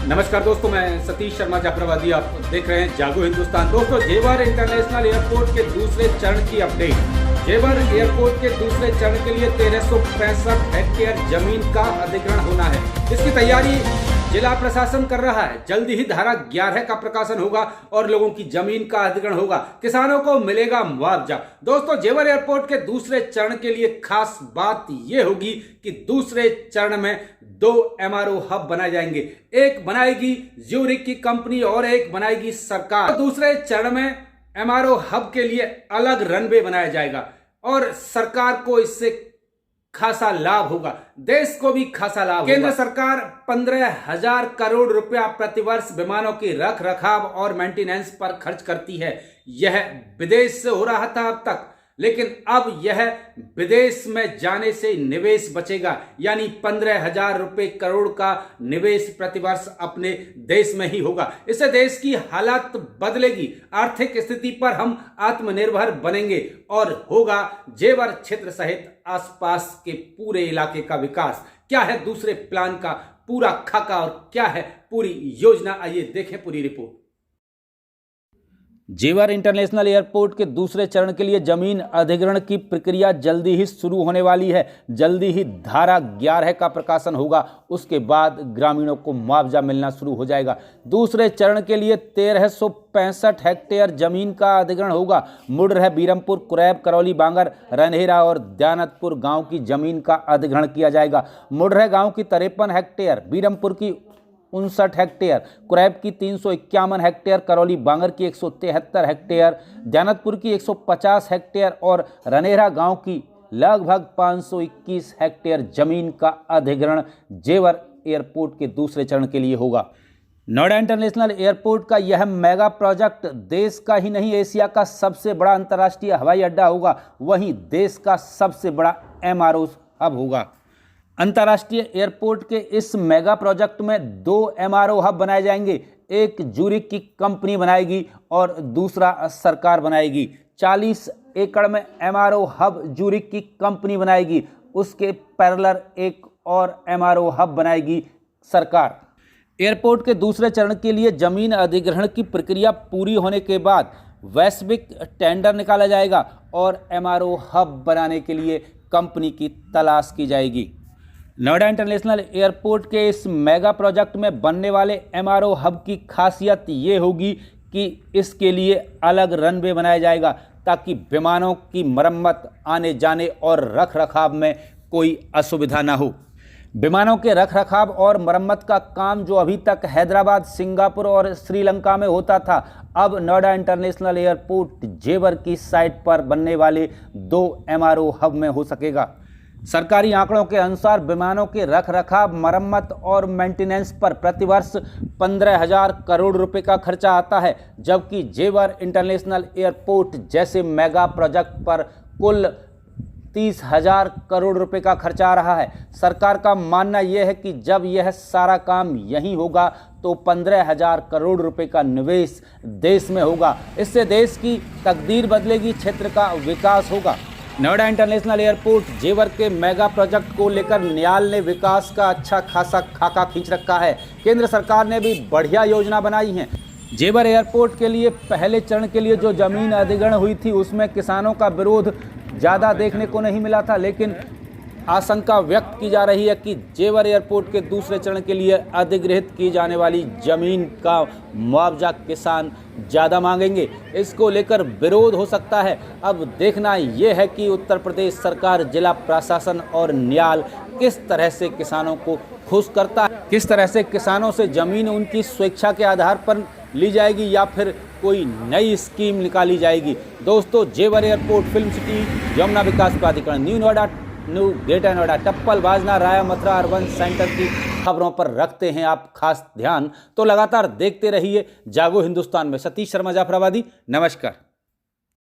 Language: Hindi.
नमस्कार दोस्तों, मैं सतीश शर्मा जाफराबादी। आप देख रहे हैं जागो हिंदुस्तान। दोस्तों, जेवर इंटरनेशनल एयरपोर्ट के दूसरे चरण की अपडेट। जेवर एयरपोर्ट के दूसरे चरण के लिए 1365 हेक्टेयर जमीन का अधिग्रहण होना है। इसकी तैयारी जिला प्रशासन कर रहा है। जल्दी ही धारा 11 का प्रकाशन होगा और लोगों की जमीन का अधिग्रहण होगा। किसानों को मिलेगा मुआवजा। दोस्तों, जेवर एयरपोर्ट के दूसरे चरण के लिए खास बात यह होगी कि दूसरे चरण में 2 MRO हब बनाए जाएंगे। एक बनाएगी ज्यूरिक की कंपनी और एक बनाएगी सरकार। दूसरे चरण में MRO हब के लिए अलग रनवे बनाया जाएगा और सरकार को इससे खासा लाभ होगा, देश को भी खासा लाभ होगा। केंद्र सरकार 15,000 करोड़ रुपया प्रतिवर्ष विमानों की रख रखाव और मेंटेनेंस पर खर्च करती है। यह विदेश से हो रहा था अब तक, लेकिन अब यह विदेश में जाने से निवेश बचेगा, यानी 15,000 रुपए करोड़ का निवेश प्रतिवर्ष अपने देश में ही होगा। इससे देश की हालत बदलेगी, आर्थिक स्थिति पर हम आत्मनिर्भर बनेंगे और होगा जेवर क्षेत्र सहित आसपास के पूरे इलाके का विकास। क्या है दूसरे प्लान का पूरा खाका और क्या है पूरी योजना, आइए देखें पूरी रिपोर्ट। जेवर इंटरनेशनल एयरपोर्ट के दूसरे चरण के लिए जमीन अधिग्रहण की प्रक्रिया जल्दी ही शुरू होने वाली है। जल्दी ही धारा 11 का प्रकाशन होगा, उसके बाद ग्रामीणों को मुआवजा मिलना शुरू हो जाएगा। दूसरे चरण के लिए 1365 हेक्टेयर जमीन का अधिग्रहण होगा। मुडरह, बीरमपुर, कुरैब, करौली, बांगर, रनहेरा और दयानतपुर गांव की जमीन का अधिग्रहण किया जाएगा। मुडरह गांव की 53 हेक्टेयर, बीरमपुर की 59 हेक्टेयर, कुरैब की 351 हेक्टेयर, करौली बांगर की 173 हेक्टेयर, दयानतपुर की 150 हेक्टेयर और रनहेरा गांव की लगभग 521 हेक्टेयर जमीन का अधिग्रहण जेवर एयरपोर्ट के दूसरे चरण के लिए होगा। नोएडा इंटरनेशनल एयरपोर्ट का यह मेगा प्रोजेक्ट देश का ही नहीं, एशिया का सबसे बड़ा अंतर्राष्ट्रीय हवाई अड्डा होगा। वहीं देश का सबसे बड़ा MRO हब होगा। अंतर्राष्ट्रीय एयरपोर्ट के इस मेगा प्रोजेक्ट में 2 MRO हब बनाए जाएंगे। एक ज्यूरिक की कंपनी बनाएगी और दूसरा सरकार बनाएगी। 40 एकड़ में MRO हब ज्यूरिक की कंपनी बनाएगी, उसके पैरेलल एक और MRO हब बनाएगी सरकार। एयरपोर्ट के दूसरे चरण के लिए जमीन अधिग्रहण की प्रक्रिया पूरी होने के बाद वैश्विक टेंडर निकाला जाएगा और MRO हब बनाने के लिए कंपनी की तलाश की जाएगी। नोएडा इंटरनेशनल एयरपोर्ट के इस मेगा प्रोजेक्ट में बनने वाले MRO हब की खासियत ये होगी कि इसके लिए अलग रनवे बनाया जाएगा ताकि विमानों की मरम्मत, आने जाने और रख रखाव में कोई असुविधा ना हो। विमानों के रख रखाव और मरम्मत का काम जो अभी तक हैदराबाद, सिंगापुर और श्रीलंका में होता था, अब नोएडा इंटरनेशनल एयरपोर्ट जेवर की साइट पर बनने वाले 2 MRO हब में हो सकेगा। सरकारी आंकड़ों के अनुसार विमानों के रख रखाव, मरम्मत और मेंटेनेंस पर प्रतिवर्ष 15,000 करोड़ रुपए का खर्चा आता है, जबकि जेवर इंटरनेशनल एयरपोर्ट जैसे मेगा प्रोजेक्ट पर कुल 30,000 करोड़ रुपए का खर्चा आ रहा है। सरकार का मानना यह है कि जब यह सारा काम यहीं होगा तो 15,000 करोड़ रुपए का निवेश देश में होगा। इससे देश की तकदीर बदलेगी, क्षेत्र का विकास होगा। नोएडा इंटरनेशनल एयरपोर्ट जेवर के मेगा प्रोजेक्ट को लेकर नियाल ने विकास का अच्छा खासा खाका खींच रखा है। केंद्र सरकार ने भी बढ़िया योजना बनाई है। जेवर एयरपोर्ट के लिए पहले चरण के लिए जो जमीन अधिग्रहण हुई थी उसमें किसानों का विरोध ज़्यादा देखने को नहीं मिला था, लेकिन आशंका व्यक्त की जा रही है कि जेवर एयरपोर्ट के दूसरे चरण के लिए अधिग्रहित की जाने वाली जमीन का मुआवजा किसान ज़्यादा मांगेंगे। इसको लेकर विरोध हो सकता है। अब देखना यह है कि उत्तर प्रदेश सरकार, जिला प्रशासन और न्याय किस तरह से किसानों को खुश करता है, किस तरह से किसानों से जमीन उनकी स्वेच्छा के आधार पर ली जाएगी या फिर कोई नई स्कीम निकाली जाएगी। दोस्तों, Jewar airport, film city, Yamuna Vikas Pradhikaran, new Noida, new greater Noida, Tappal, Bajna, Raya, Mathura urban centre की खबरों पर रखते हैं आप खास ध्यान। तो लगातार देखते रहिए जागो हिंदुस्तान में। सतीश शर्मा जाफराबादी, नमस्कार।